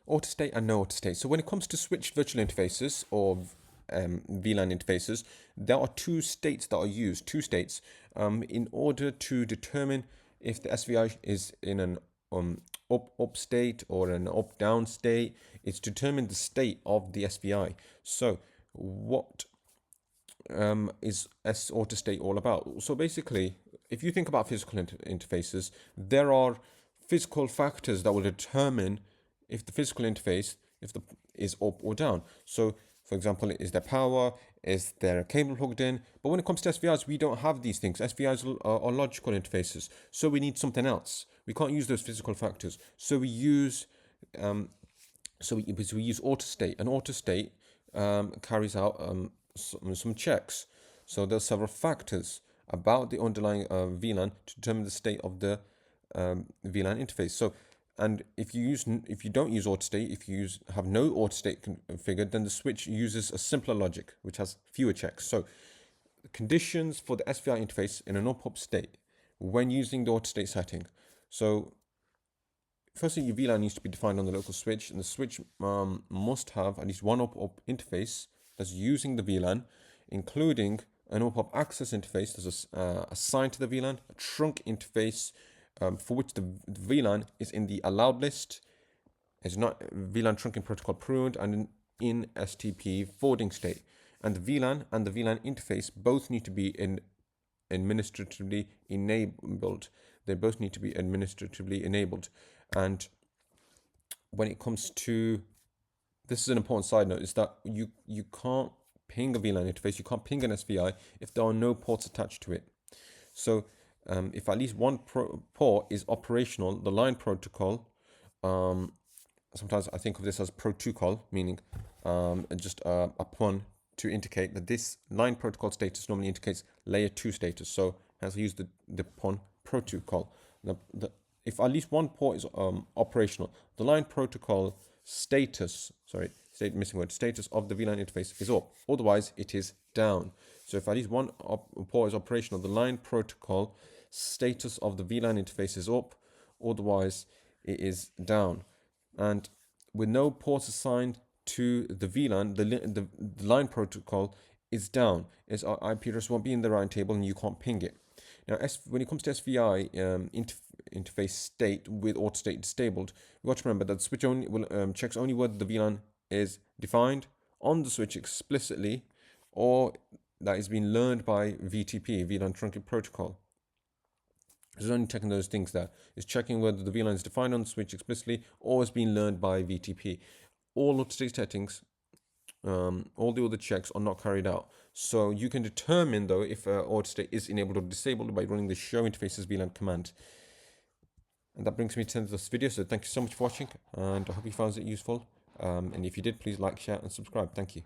Autostate and no autostate. So when it comes to switched virtual interfaces or VLAN interfaces, there are two states that are used, in order to determine if the SVI is in an up state or an up down state. It's determine the state of the SVI. So what is Autostate all about? So basically, if you think about physical interfaces, there are physical factors that will determine if the physical interface is up or down. So for example, is there power? Is there a cable plugged in? But when it comes to SVIs, we don't have these things. SVIs are logical interfaces, so we need something else. We can't use those physical factors. So we use we use Autostate. And Autostate carries out some checks. So there's several factors about the underlying VLAN to determine the state of the VLAN interface. So, and if you don't use Autostate, if you have no Autostate configured, then the switch uses a simpler logic, which has fewer checks. So, the conditions for the SVI interface in an up state when using the Autostate setting. So, firstly, your VLAN needs to be defined on the local switch, and the switch must have at least one up up-interface that's using the VLAN, including an up access interface that's assigned to the VLAN, a trunk interface for which the VLAN is in the allowed list, is not VLAN trunking protocol pruned, and in STP forwarding state. And the VLAN and the VLAN interface both need to be administratively enabled. They both need to be administratively enabled. And when it comes to, this is an important side note, is that you can't ping a VLAN interface, you can't ping an SVI if there are no ports attached to it. So if at least one port is operational, the line protocol, sometimes I think of this as protocol, meaning just a pun to indicate that this line protocol status normally indicates layer 2 status. So as I use the pun protocol, if at least one port is operational, the line protocol status of the VLAN interface is up. Otherwise, it is down. So if at least one port is operational, the line protocol status of the VLAN interface is up. Otherwise, it is down. And with no ports assigned to the VLAN, the line protocol is down. Its IP address won't be in the round table, and you can't ping it. Now, when it comes to SVI interface state with Autostate disabled, we've got to remember that the switch only checks only whether the VLAN is defined on the switch explicitly, or that is being learned by VTP, VLAN trunking protocol. It's only checking those things there. It's checking whether the VLAN is defined on the switch explicitly or is being learned by VTP. All Autostate settings, all the other checks are not carried out. So you can determine though if Autostate is enabled or disabled by running the show interfaces VLAN command. And that brings me to the end of this video. So thank you so much for watching, and I hope you found it useful. And if you did, please like, share, and subscribe. Thank you.